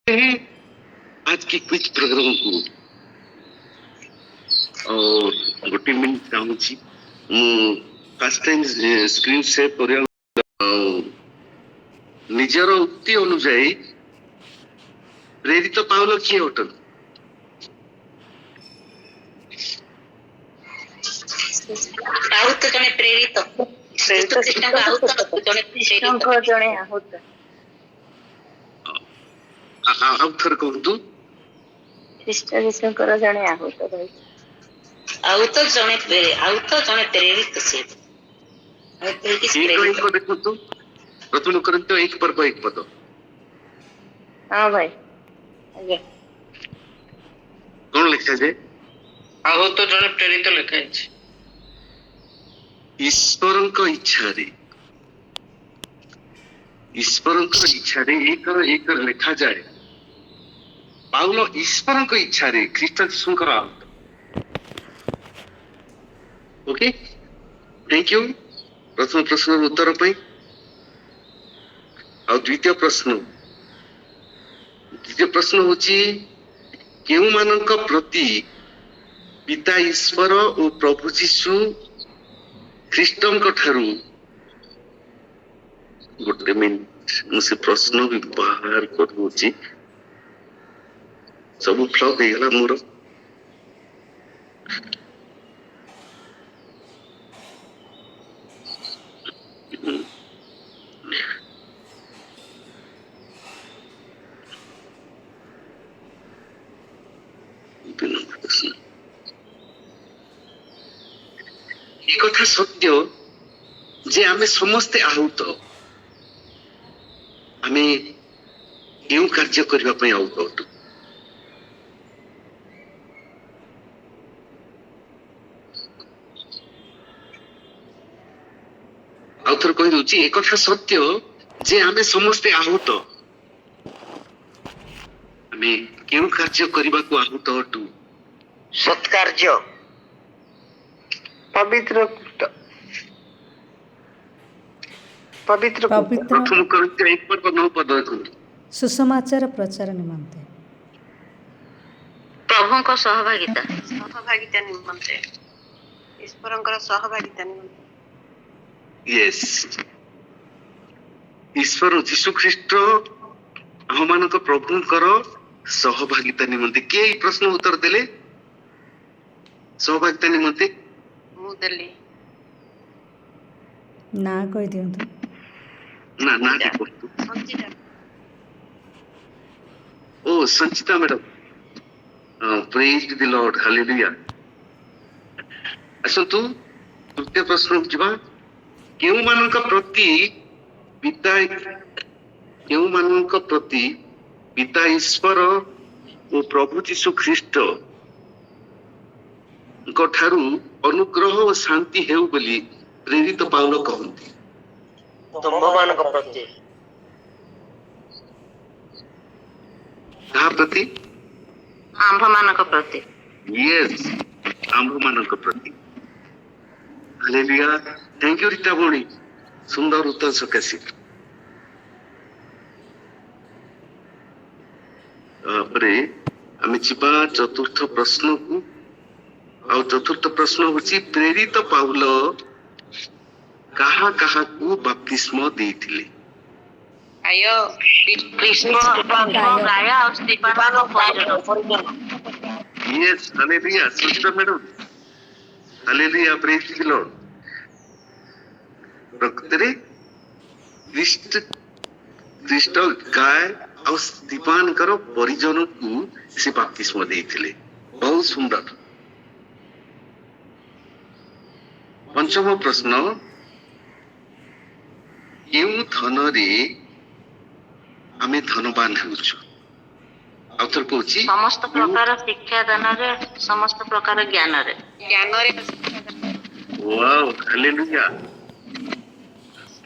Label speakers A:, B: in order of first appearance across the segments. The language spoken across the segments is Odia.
A: आज की क्विज प्रोग्राम को और गोटे मिनट चाहूँगी फर्स्ट टाइम स्क्रीन शेयर कर निजर उक्ति अनुजाई प्रेरित पाउल किए अटन
B: आहुत जने प्रेरित कृष्णଙ୍କ आहुत जने कृष्णଙ୍କ जने आहुत
A: ଆଉ ଥରେ କୁହନ୍ତୁ
B: कृष्णଙ୍କର ଜଣେ ଆହୁତ ରହିଛି ଆହୁତ ଜଣେ ପ୍ରେରିତ ସେ
A: ଏକ ଦେଖନ୍ତୁ ପ୍ରଥମ କରନ୍ତୁ ଏକ ପର୍ବ ଏକ ପଦ
B: ହଁ ଭାଇ ଆଜ୍ଞା
A: କଣ ଲେଖାଯାଏ
C: ଆହୁତ ଜଣେ ପ୍ରେରିତ ଲେଖାଯାଇଛି
A: ଈଶ୍ୱରଙ୍କ ଇଚ୍ଛାରେ ଏକ ଲେଖାଯାଏ ପାଉଲ ଈଶ୍ୱରଙ୍କ ଇଚ୍ଛାରେ ଖ୍ରୀଷ୍ଟ ଯୀଶୁଙ୍କର ଆହୁତ ଓକେ ଥ୍ୟାଙ୍କ ୟୁ ପ୍ରଥମ ପ୍ରଶ୍ନର ଉତ୍ତର ପାଇଁ ଆଉ ଦ୍ୱିତୀୟ ପ୍ରଶ୍ନ ହଉଛି କେଉଁମାନଙ୍କ ପ୍ରତି ପିତା ଈଶ୍ୱର ଓ ପ୍ରଭୁ ଯୀଶୁ ଖ୍ରୀଷ୍ଟଙ୍କ ଠାରୁ ଗୋଟେ ମିନିଟ ମୁଁ ସେ ପ୍ରଶ୍ନ ବି ବାହାର କରୁଛି ସବୁ ଫ୍ଲପ୍ ହେଇଗଲା ମୋର ଏ କଥା ସତ୍ୟ ଯେ ଆମେ ସମସ୍ତେ ଆହୁତ ଆମେ କେଉଁ କାର୍ଯ୍ୟ କରିବା ପାଇଁ ଆହୁତ ଅଟୁ ଆଉ ଥରେ କହିଦଉଛି ଏ କଥା ସତ୍ୟ ଯେ ଆମେ ସମସ୍ତେ ଆହୁତ ଆମେ କେଉଁ କାର୍ଯ୍ୟ କରିବାକୁ ଆହୁତ ଅଟୁ
C: ସତ୍କାର୍ଯ୍ୟ ପବିତ୍ର
A: ପ୍ରଥମ କରନ୍ତି ଏକ ପର୍ବ 9 ପଦ ଦେଖନ୍ତୁ
D: ସୁସମାଚାର ପ୍ରଚାର ନିମନ୍ତେ
B: ପ୍ରଭୁଙ୍କ ସହଭାଗିତା
C: ନିମନ୍ତେ ଈଶ୍ୱରଙ୍କର ସହଭାଗିତା ନିମନ୍ତେ
A: ୟେସ୍ ଈଶ୍ୱର ଯୀଶୁ ଖ୍ରୀଷ୍ଟ ଆମମାନଙ୍କ ପ୍ରଭୁଙ୍କର ସହଭାଗିତା ନିମନ୍ତେ କିଏ ଏଇ ପ୍ରଶ୍ନ ଉତ୍ତର ଦେଲେ ସହଭାଗିତା ନିମନ୍ତେ
C: ମୁଁ ଦେଲି
D: ନା କହିଦିଅନ୍ତୁ
A: ନା କି କୁହନ୍ତୁ ଓ ସଞ୍ଚିତା ମ୍ୟାଡମ ପ୍ରେଜ୍ ଦି ଲର୍ଡ ହାଲେଲୁୟା ଆସନ୍ତୁ ତୃତୀୟ ପ୍ରଶ୍ନକୁ ଯିବା କେଉଁମାନଙ୍କ ପ୍ରତି ପିତା ଈଶ୍ୱର ଓ ପ୍ରଭୁ ଯୀଶୁ ଖ୍ରୀଷ୍ଟଙ୍କ ଠାରୁ ଅନୁଗ୍ରହ ଓ ଶାନ୍ତି ହେଉ ବୋଲି ପ୍ରେରିତ ପାଉଲ କହନ୍ତି
C: ତୁମ୍ଭମାନଙ୍କ ପ୍ରତି
A: କାହା ପ୍ରତି
B: ଆମ୍ଭମାନଙ୍କ ପ୍ରତି
A: ୟେସ୍ ଆମ୍ଭମାନଙ୍କ ପ୍ରତି ହାଲେଲୁୟା ଥ୍ୟାଙ୍କ ୟୁ ରୀତା ଭଉଣୀ ସୁନ୍ଦର ଉତ୍ତର ସକାଶେ ତାପରେ ଆମେ ଯିବା ଚତୁର୍ଥ ପ୍ରଶ୍ନକୁ ଆଉ ଚତୁର୍ଥ ପ୍ରଶ୍ନ ହଉଛି ପ୍ରେରିତ ପାଉଲ କାହାକୁ ବାପ୍ତିସ୍ମ ଦେଇଥିଲେ Yes hallelujah Suchita madam hallelujah ପ୍ରେଜ୍ ଦି ଲର୍ଡ ପ୍ରକୃତରେ ଖ୍ରୀଷ୍ଟ ଗାଏ ଆଉ ସ୍ତିଫାନଙ୍କର ପରିଜନକୁ ସେ ବାପ୍ତିସ୍ମ ଦେଇଥିଲେ ବହୁତ ସୁନ୍ଦର ପଞ୍ଚମ ପ୍ରଶ୍ନ କେଉଁ ଧନରେ ଆମେ ଧନବାନ ହେଉଛୁ ଆଉ ଥରେ କହୁଛି
B: ସମସ୍ତ ପ୍ରକାର ଶିକ୍ଷା ଦାନରେ ସମସ୍ତ ପ୍ରକାର ଜ୍ଞାନରେ
A: ୱାଓ ହାଲେଲୁୟା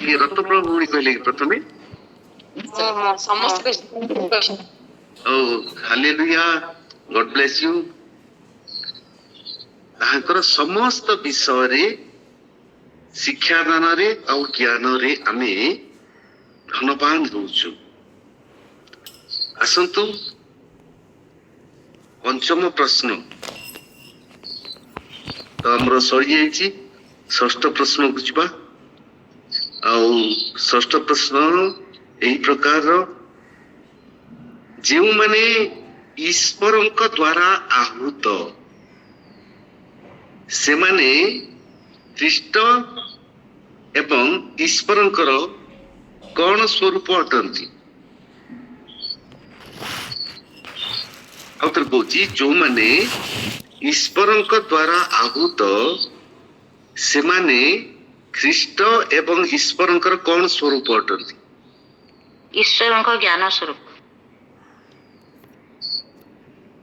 A: କିଏ ରତ୍ନପ୍ରଭୁ ଭଉଣୀ କହିଲେ କି ପ୍ରଥମେ
C: ସମସ୍ତେ
A: ଓ ହାଲେଲୁୟା ଗଡ୍ ବ୍ଲେସ୍ ୟୁ ତାହାଙ୍କର ସମସ୍ତ ବିଷୟରେ ଶିକ୍ଷାଦାନରେ ଆଉ ଜ୍ଞାନରେ ଆମେ ଧନବାନ ହେଉଛୁ ଆସନ୍ତୁ ପଞ୍ଚମ ପ୍ରଶ୍ନ ତ ଆମର ସରିଯାଇଛି। ଷଷ୍ଠ ପ୍ରଶ୍ନକୁ ଯିବା। ଆଉ ଷଷ୍ଠ ପ୍ରଶ୍ନ ଏହି ପ୍ରକାରର, ଯେଉଁମାନେ ଈଶ୍ୱରଙ୍କ ଦ୍ୱାରା ଆହୁତ ସେମାନେ ଖ୍ରୀଷ୍ଟ ଏବଂ ଈଶ୍ୱରଙ୍କର କଣ ସ୍ୱରୂପ ଅଟନ୍ତି? ଆଉ ଥରେ କହୁଛି, ଯୋଉମାନେ ଈଶ୍ୱରଙ୍କ ଦ୍ୱାରା ଆହୁତ ସେମାନେ ଖ୍ରୀଷ୍ଟ ଏବଂ ଈଶ୍ୱରଙ୍କର କଣ ସ୍ୱରୂପ ଅଟନ୍ତି?
B: ଈଶ୍ୱରଙ୍କ ଜ୍ଞାନ ସ୍ୱରୂପ।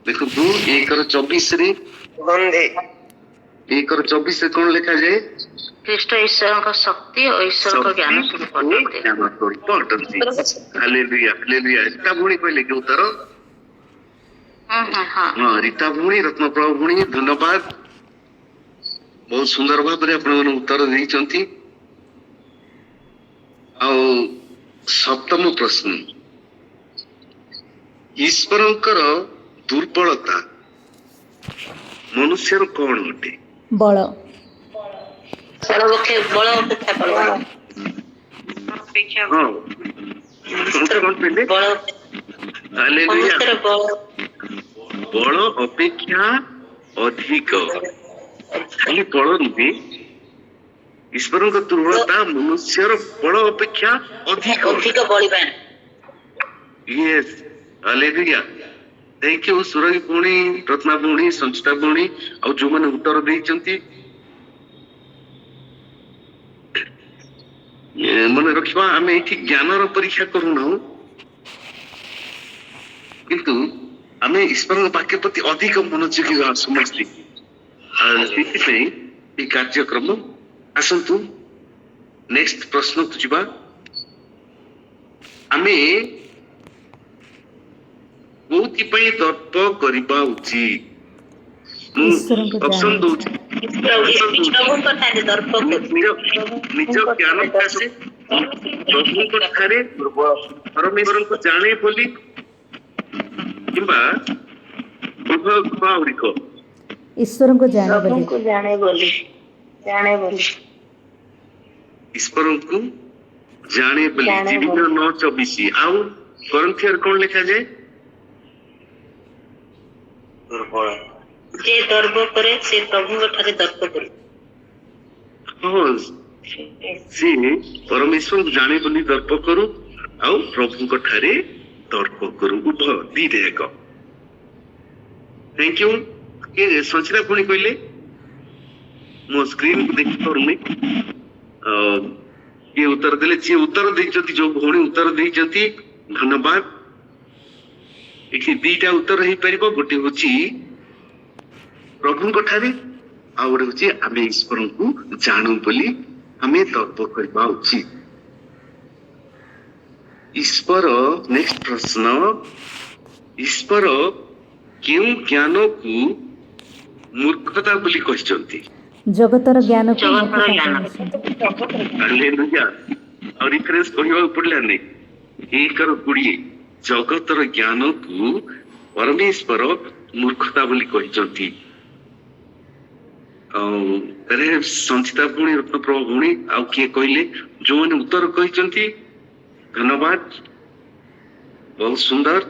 A: ଦେଖନ୍ତୁ 1:24
C: ବନ୍ଧେ
A: 1:24 କଣ ଲେଖାଯାଏ?
B: ଖ୍ରୀଷ୍ଟ ଈଶ୍ୱରଙ୍କ ଶକ୍ତି ଓ ଈଶ୍ୱରଙ୍କ ଜ୍ଞାନ ସ୍ୱରୂପ ଅଟନ୍ତି।
A: ଜ୍ଞାନ ସ୍ୱରୂପ ଅଟନ୍ତି। Hallelujah hallelujah. ରୀତା ଭଉଣୀ କହିଲେ କି ଉତ୍ତର? ହଁ, ରୀତା ଭଉଣୀ, ରତ୍ନପ୍ରଭା ଭଉଣୀ, ଧନ୍ୟବାଦ। ବହୁତ ସୁନ୍ଦର ଭାବରେ ଆପଣମାନେ ଉତ୍ତର ଦେଇଛନ୍ତି। ଆଉ ସପ୍ତମ ପ୍ରଶ୍ନ, ଈଶ୍ୱରଙ୍କର ଦୁର୍ବଳତା ମନୁଷ୍ୟର କଣ ଅଟେ?
D: ବଳ।
B: ବଳ ଅପେକ୍ଷା ବଳ।
C: ଅପେକ୍ଷା
A: ହଁ, କଣ କହିଲେ?
B: ବଳ
A: ହାଲେଲୁୟା।
B: ମନୁଷ୍ୟର ବଳ
A: ବଳ ଅପେକ୍ଷା ଅଧିକ। ଖାଲି ବଳ ନୁହେଁ, ଈଶ୍ୱରଙ୍କ ଦୁର୍ବଳତା ମନୁଷ୍ୟର ବଳ ଅପେକ୍ଷା ଅଧିକ
B: ବଳିବାନ।
A: Yes, hallelujah. Thank you, Surabhi ଭଉଣୀ, ରତ୍ନା ଭଉଣୀ, ସଞ୍ଚିତା ଭଉଣୀ, ଆଉ ଯୋଉମାନେ ଉତ୍ତର ଦେଇଛନ୍ତି। ମନେ ରଖିବା, ଆମେ ଏଠି ଜ୍ଞାନର ପରୀକ୍ଷା କରୁନାହୁଁ, କିନ୍ତୁ ଆମେ ଈଶ୍ୱରଙ୍କ ବାକ୍ୟ ପ୍ରତି ଅଧିକ ମନୋଯୋଗୀ ହେବା ସମସ୍ତେ। ଆଉ ସେଥିପାଇଁ এই କାର୍ଯ୍ୟକ୍ରମ। ଆସନ୍ତୁ ନେକ୍ସଟ ପ୍ରଶ୍ନକୁ ଯିବା। ଆମେ କୋଉଥିପାଇଁ ଦର୍ପ କରିବା ଉଚିତ? ମୁଁ
D: ଈଶ୍ୱରଙ୍କ
A: ଅପସନ
D: ଜ୍ଞାନ।
A: ଦଉଛି। ନିଜ ଜ୍ଞାନ ଆସେ ପ୍ରଭୁଙ୍କ ଠାରେ ପରମେଶ୍ୱରଙ୍କୁ ଜାଣେ ବୋଲି, କିମ୍ବା ଆହୁରି କହ
D: ଈଶ୍ୱରଙ୍କୁ ଜାଣେ ବୋଲି।
B: ଜାଣେ ବୋଲି।
A: ଈଶ୍ୱରଙ୍କୁ ଜାଣେ ବୋଲି। ଜିଡ଼ିଓ 9:24। ଆଉ କରନ୍ଥିୟର କଣ ଲେଖାଯାଏ?
C: ଦୁର୍ବଳ
B: ଯେ ଦର୍ପ କରେ ସେ ପ୍ରଭୁଙ୍କ ଠାରେ ଦର୍ପ କରେ।
A: ହଁ, ସିଏ ପରମେଶ୍ୱରଙ୍କୁ ଜାଣେ ବୋଲି ଦର୍ପ କରୁ, ଆଉ ପ୍ରଭୁଙ୍କ ଠାରେ ଦର୍ପ କରୁ। ଉଭୟ ଦିଟା ଏକ। Thank you. କିଏ ସଞ୍ଚିତା ପୁଣି କହିଲେ? ମୋ ସ୍କ୍ରିନ୍ କୁ ଦେଖିପାରୁନି। କିଏ ଉତ୍ତର ଦେଲେ? ଯିଏ ଉତ୍ତର ଦେଇଛନ୍ତି, ଯୋଉ ଭଉଣୀ ଉତ୍ତର ଦେଇଛନ୍ତି, ଧନ୍ୟବାଦ। ଏଠି ଦିଟା ଉତ୍ତର ହେଇପାରିବ। ଗୋଟେ ହଉଛି ପ୍ରଭୁଙ୍କ ଠାରେ, ଆଉ ଗୋଟେ ହଉଛି ଆମେ ଈଶ୍ୱରଙ୍କୁ ଜାଣୁ ବୋଲି ଆମେ ଦର୍ପ କରିବା ଉଚିତ। ଈଶ୍ୱର, ନେକ୍ସଟ ପ୍ରଶ୍ନ, ଈଶ୍ୱର କେଉଁ ଜ୍ଞାନକୁ ମୂର୍ଖତା ବୋଲି କହିଛନ୍ତି?
D: ଜଗତର ଜ୍ଞାନକୁ
B: ଜଗତର ଜ୍ଞାନ।
A: ହାଲେଲୁୟା। ଆଉ ରିଫରେନ୍ସ କହିବାକୁ ପଡିଲାନି। 1:20 ଜଗତର ଜ୍ଞାନକୁ ପରମେଶ୍ୱର ମୂର୍ଖତା ବୋଲି କହିଛନ୍ତି। ଆଉ ସଞ୍ଚିତା ଭଉଣୀ, ରତ୍ନପ୍ରଭା ଭଉଣୀ, ଆଉ କିଏ କହିଲେ? ଯୋଉମାନେ ଉତ୍ତର କହିଛନ୍ତି, ଧନ୍ୟବାଦ, ବହୁତ ସୁନ୍ଦର।